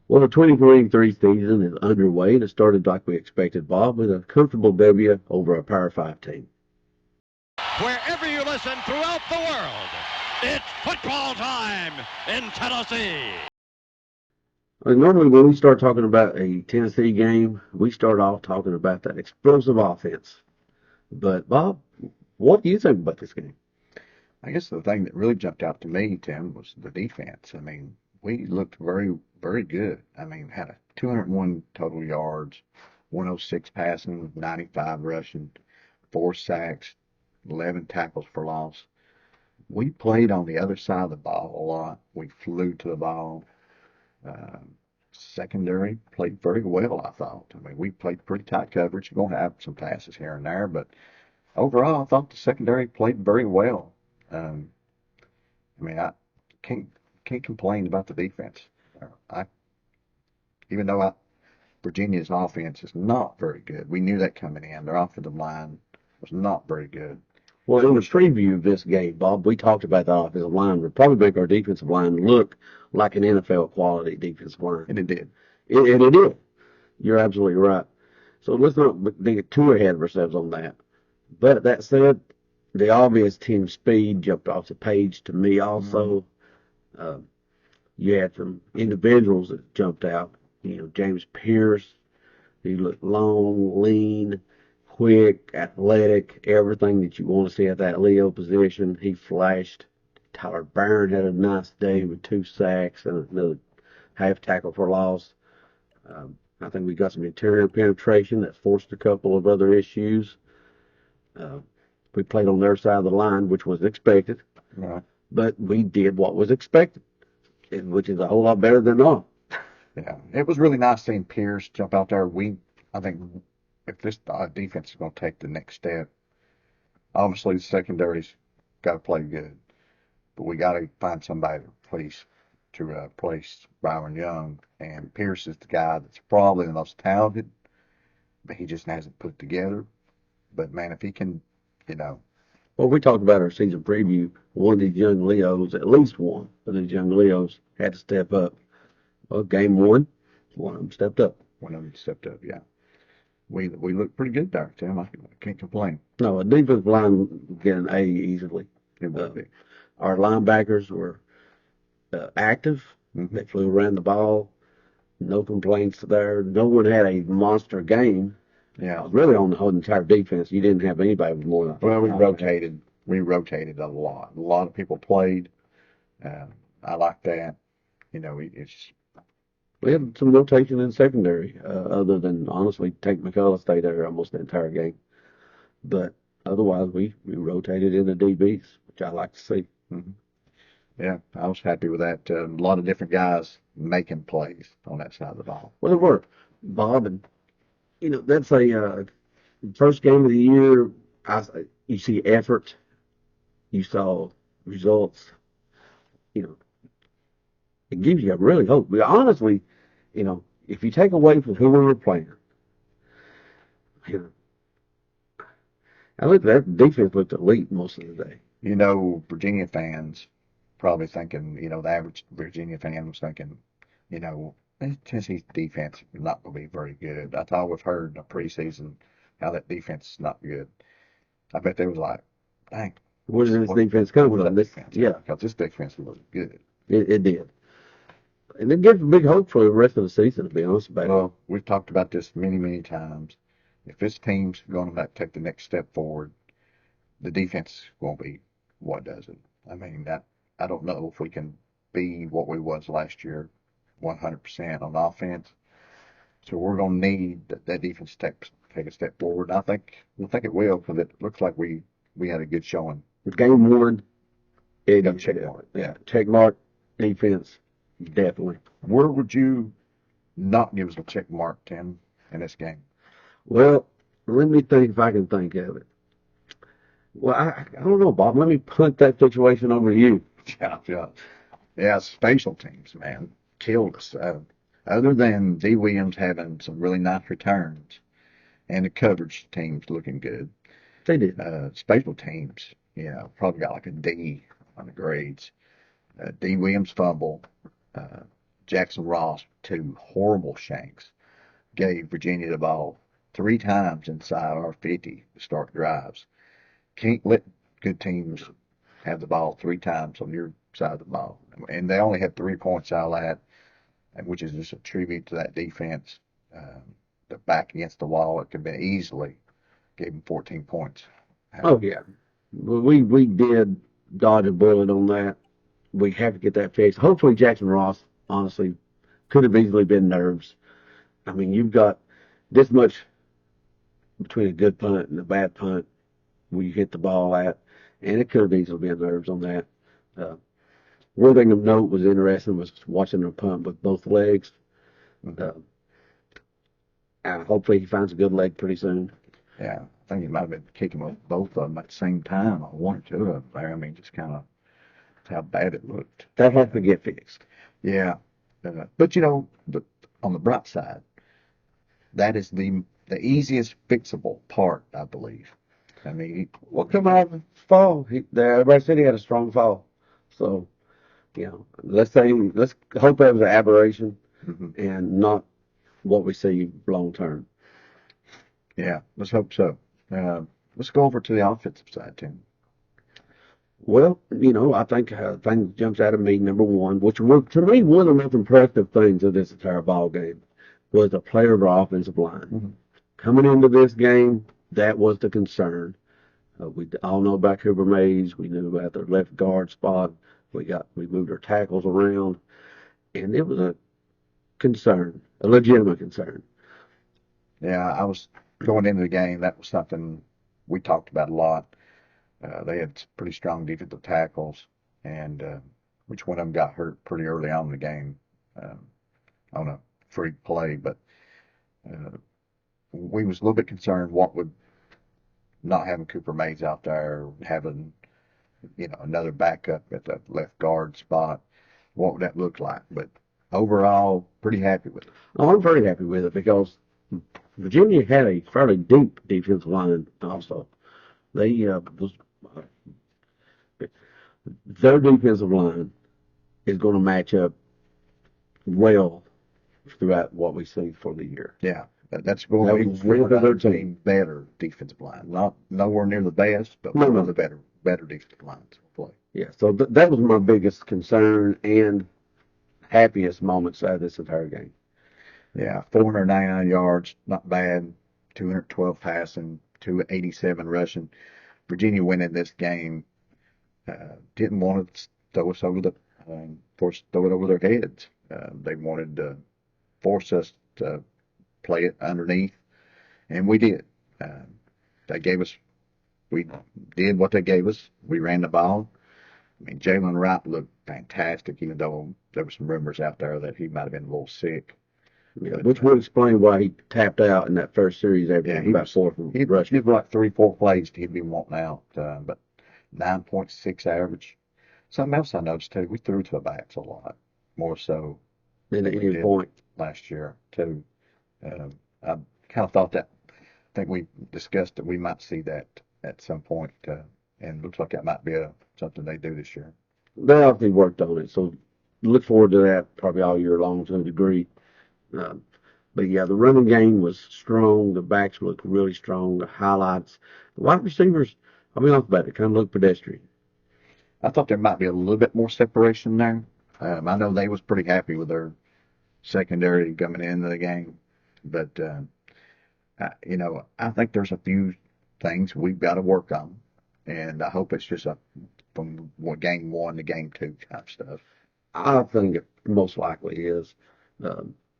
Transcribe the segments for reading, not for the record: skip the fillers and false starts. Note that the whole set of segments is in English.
Well, the 2023 season is underway, and it started like we expected, Bob, with a comfortable W over a Power 5 team. Wherever you listen throughout the world, it's football time in Tennessee. Normally, when we start talking about a Tennessee game, we start off talking about that explosive offense. But, Bob, what do you think about this game? I guess the thing that really jumped out to me, Tim, was the defense. I mean, we looked very, very good. I mean, had a 201 total yards, 106 passing, 95 rushing, 4 sacks, 11 tackles for loss. We played on the other side of the ball a lot. We flew to the ball. Uh, Secondary played very well, I thought. I mean, we played pretty tight coverage. You're going to have some passes here and there, but overall, I thought the secondary played very well. Um, I mean, I can't can't complain about the defense. I even though Virginia's offense is not very good. We knew that coming in. Their offensive line was not very good. Well, in the preview of this game, Bob, we talked about the offensive line would probably make our defensive line look like an NFL quality defensive line. And it did. And it did. You're absolutely right. So let's not get too ahead of ourselves on that. But that said, the obvious team speed jumped off the page to me also. You had some individuals that jumped out. You know, James Pierce, he looked long, lean, quick, athletic, everything that you want to see at that Leo position. He flashed. Tyler Barron had a nice day with 2 sacks and another half tackle for loss. I think we got some interior penetration that forced a couple of other issues. We played on their side of the line, which was expected, Right. but we did what was expected, which is a whole lot better than not. Yeah. It was really nice seeing Pierce jump out there. I think if this defense is going to take the next step, obviously the secondary's got to play good, but we got to find somebody to replace Byron Young. And Pierce is the guy that's probably the most talented, but he just hasn't put it together. But man, if he can, you know, Well, we talked about our season preview. One of these young Leos, at least one of these young Leos, had to step up. Well, game one of them stepped up. one of them stepped up, yeah. We looked pretty good there, Tim. I can't complain. No, a defensive line would get an A easily. It would be. Our linebackers were active. Mhm. They flew around the ball. No complaints there. No one had a monster game. Yeah. Really, on the whole entire defense, you didn't have anybody with more than. Well, we rotated. We rotated a lot. A lot of people played. I like that. You know, We had some rotation in secondary, other than honestly, Tank McCullough stayed there almost the entire game. But otherwise, we rotated in the DBs, which I like to see. mhm. Yeah, I was happy with that. A lot of different guys making plays on that side of the ball. Well, it worked, Bob, and you know that's a first game of the year. You see effort, you saw results. You know, it gives you a really hope. But honestly, you know, if you take away from who we were playing, you know, I looked at that defense looked elite most of the day. You know, Virginia fans probably thinking, you know, the average Virginia fan was thinking, you know, Tennessee's defense is not going to be very good. That's all we've heard in the preseason, how that defense is not good. I bet they was like, dang, Where does this defense come where's from? that This, defense? yeah, Because this defense was good. it did. And it gives big hope for the rest of the season, to be honest about it. Well, we've talked about this many, many times. If this team's going to take the next step forward, the defense won't be what does it. I mean, I don't know if we can be what we was last year, 100% on offense. So we're going to need that defense to take a step forward. I think it will, because it looks like we had a good showing. Game one, it Got a check mark. Yeah, check mark, defense, definitely. Where would you not give us a check mark, Tim, in this game? Well, let me think if I can think of it. Well, I don't know, Bob. Let me punt that situation over to you. Yeah, special teams, man, killed us. Other than D. Williams having some really nice returns and the coverage teams looking good, They did. special teams, you know, probably got like a D on the grades. D. Williams fumble, Jackson Ross, 2 horrible shanks, gave Virginia the ball 3 times inside our 50 to start drives. Can't let good teams have the ball 3 times on your side of the ball. And they only had 3 points out of that, which is just a tribute to that defense. The back against the wall, it could be easily gave them 14 points. Oh yeah, well, we did dodge a bullet on that. We have to get that fixed. Hopefully, Jackson Ross, honestly, could have easily been nerves. I mean, you've got this much between a good punt and a bad punt where you hit the ball at, and it could have easily been nerves on that. Uh, One thing of note was interesting was watching him punt with both legs. Uh, and hopefully he finds a good leg pretty soon. Yeah, I think he might have been kicking with both of them at the same time, or 1 or 2 of them there. I mean, just kind of how bad it looked. That has to get fixed. Yeah, but you know, on the bright side, that is the easiest fixable part, I believe. I mean, Well, coming out of the fall, everybody said he had a strong fall. So, let's hope that was an aberration and not what we see long term. yeah, let's hope so. Let's go over to the offensive side, Tim. Well, I think thing that jumps out at me, number one, which were, to me, one of the most impressive things of this entire ball game was the player of our offensive line. Coming into this game, that was the concern. We all know about Cooper Mays. We knew about their left guard spot. We moved our tackles around, and it was a concern, a legitimate concern. Yeah, I was going into the game. That was something we talked about a lot. They had pretty strong defensive tackles, and which one of them got hurt pretty early on in the game on a freak play. But we was a little bit concerned what would not having Cooper Mays out there, having another backup at the left guard spot. What would that look like? But overall, pretty happy with it. Oh, I'm very happy with it because Virginia had a fairly deep defensive line also. They their defensive line is going to match up well throughout what we see for the year. Yeah, that's going to be one of their team better defensive line. Not nowhere near the best, but No, one no. of the better defensive lines will play. Yeah, so that was my biggest concern and happiest moments out of this entire game. Yeah, 499 yards, not bad. 212 passing, 287 rushing. Virginia winning this game. Didn't want to throw us over throw it over their heads. They wanted to force us to play it underneath, and we did. They gave us. We did what they gave us. We ran the ball. I mean, Jalen Wright looked fantastic, even though there were some rumors out there that he might have been a little sick. Yeah, which would explain why he tapped out in that first series after about four from He'd rushing. give like 3-4 plays he'd be wanting out, but 9.6 average. Something else I noticed too, we threw to the backs a lot, more so And at than we any did point, last year too. I kind of thought that. I think we discussed that we might see that at some point, and looks like that might be something they do this year. they obviously worked on it, so look forward to that probably all year long to a degree. But yeah, the running game was strong. The backs looked really strong. The highlights, the wide receivers, I'll be honest about it, kind of looked pedestrian. I thought there might be a little bit more separation there. I know they was pretty happy with their secondary coming into the game, but I think there's a few things we've got to work on, and I hope it's just from game 1 to game 2 kind of stuff. I think it most likely is.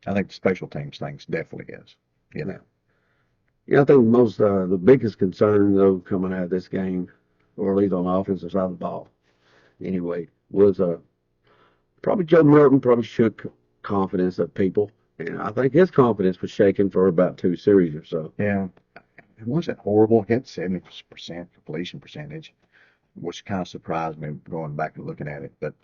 I think the special teams things definitely is. Yeah, I think the biggest concern though coming out of this game, or at least on the offensive side of the ball, anyway, was probably Joe Milton probably shook confidence of people, and I think his confidence was shaken for about 2 series or so. Yeah, it wasn't horrible. He had 70% completion percentage, which kind of surprised me going back and looking at it. But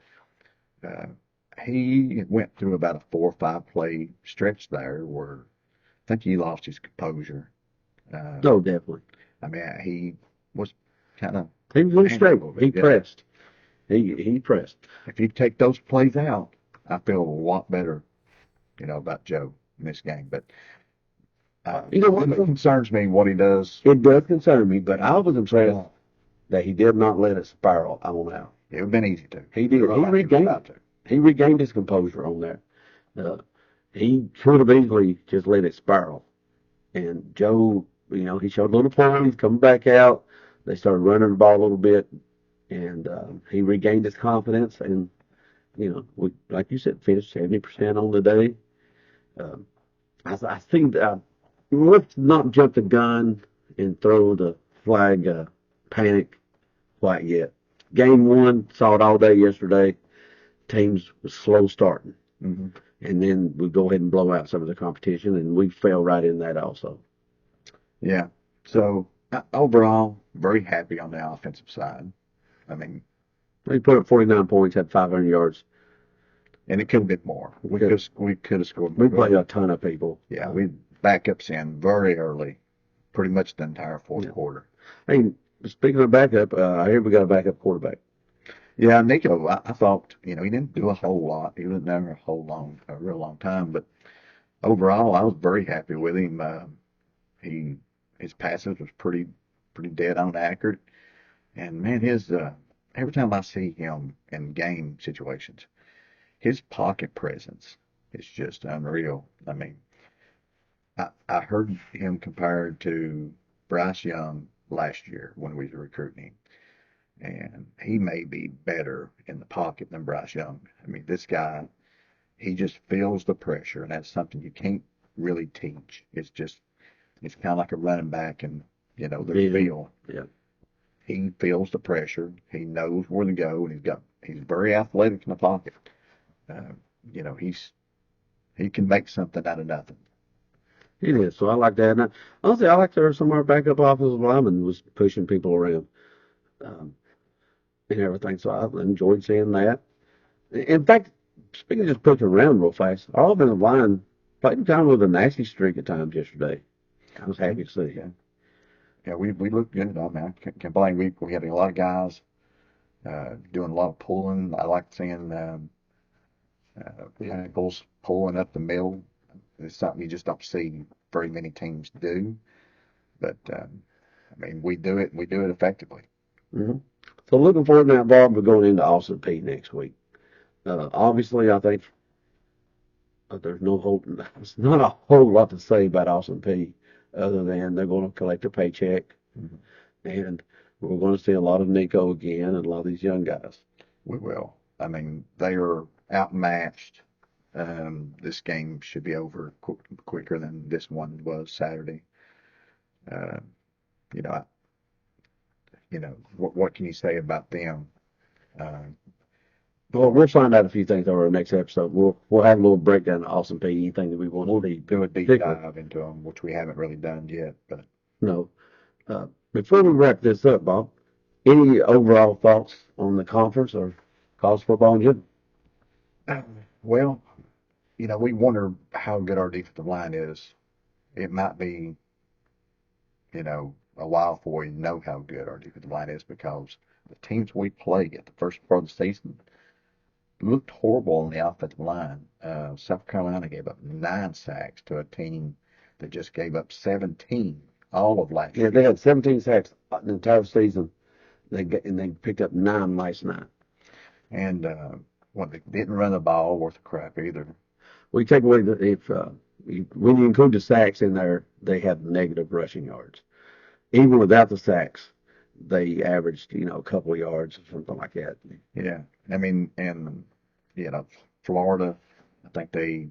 he went through about a 4 or 5 play stretch there where I think he lost his composure. Oh, definitely. I mean, he was kind of. He was unstable. He pressed. He pressed. If you take those plays out, I feel a lot better, about Joe in this game. But What it concerns me what he does. It does concern me, but I was impressed that he did not let it spiral on out. It would have been easy to. He did. He regained his composure on there. He could have easily just let it spiral. And Joe, he showed a little poise, coming back out. They started running the ball a little bit, and he regained his confidence. And we, like you said, finished 70% on the day. I think let's not jump the gun and throw the flag panic quite yet. Game one, saw it all day yesterday. Teams was slow starting. Mm-hmm. And then we go ahead and blow out some of the competition, and we fell right in that also. Yeah. So overall, very happy on the offensive side. I mean, we put up 49 points, had 500 yards. And it could have been more. We could have scored more. We played a ton of people. Yeah, we backups in very early, pretty much the entire fourth quarter. Hey, speaking of backup, I hear we got a backup quarterback. Yeah, Nico, I thought, he didn't do a whole lot. He was never a real long time. But overall, I was very happy with him. His passes was pretty dead on accurate. And man, every time I see him in game situations, his pocket presence is just unreal. I mean, I heard him compared to Bryce Young last year when we were recruiting him. And he may be better in the pocket than Bryce Young. I mean, this guy, he just feels the pressure, and that's something you can't really teach. It's kind of like a running back and, the feel. Yeah. He feels the pressure. He knows where to go, and he's very athletic in the pocket. He can make something out of nothing. It is. So I like that. And honestly, I like that some of our backup offensive linemen was pushing people around and everything. So I enjoyed seeing that. In fact, speaking of just pushing around real fast, our offensive line played kind of with a nasty streak at times yesterday. I was happy to see. Yeah, we looked good. I mean, I can't complain. We had a lot of guys doing a lot of pulling. I like seeing tackles pulling up the middle. It's something you just don't see very many teams do. But I mean, we do it. We do it effectively. Mm-hmm. So looking forward now, Bob, we're going into Austin Peay next week. Obviously, I think there's not a whole lot to say about Austin Peay other than they're going to collect a paycheck, and we're going to see a lot of Nico again and a lot of these young guys. We will. I mean, they are outmatched. This game should be over quicker than this one was Saturday. What can you say about them? Well, we'll find out a few things over the next episode. We'll have a little breakdown of Austin Peay, anything that we want to do a deep dive into them, which we haven't really done yet. But no. Before we wrap this up, Bob, any overall thoughts on the conference or college football in general? Well, we wonder how good our defensive line is. It might be, a while before we know how good our defensive line is because the teams we play at the first part of the season looked horrible on the offensive line. South Carolina gave up 9 sacks to a team that just gave up 17 all of last year. Yeah, they had 17 sacks the entire season. They picked up 9 last night. And they didn't run the ball worth a crap either. We take away when you include the sacks in there, they have negative rushing yards. Even without the sacks, they averaged, a couple of yards or something like that. Yeah. I mean, and, Florida, I think they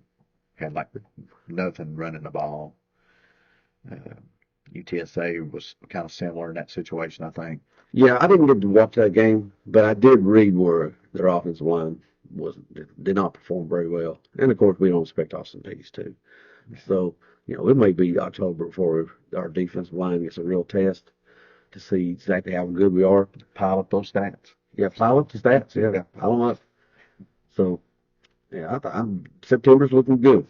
had like nothing running the ball. UTSA was kind of similar in that situation, I think. Yeah, I didn't get to watch that game, but I did read where their offensive line did not perform very well. And, of course, we don't expect Austin Peay to. So, it may be October before our defensive line gets a real test to see exactly how good we are. Pile up those stats. Yeah, pile up the stats. Yeah, pile them up. So, yeah, September's looking good.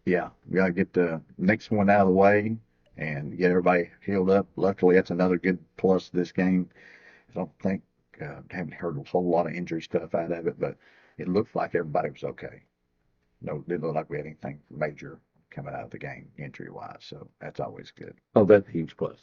Yeah, we got to get the next one out of the way and get everybody healed up. Luckily, that's another good plus this game. I don't think, haven't heard a whole lot of injury stuff out of it, but it looked like everybody was okay. No, didn't look like we had anything major coming out of the game injury-wise, so that's always good. Oh, that's a huge plus.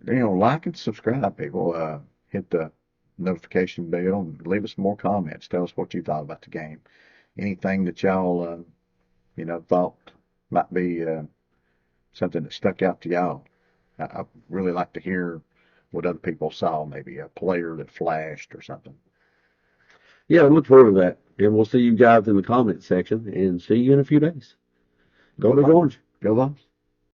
Like and subscribe, people. Hit the notification bell and leave us more comments. Tell us what you thought about the game. Anything that y'all, thought might be something that stuck out to y'all. I really like to hear what other people saw, maybe a player that flashed or something. Yeah, I look forward to that. And we'll see you guys in the comment section and see you in a few days. Go Big Orange. Go Vols.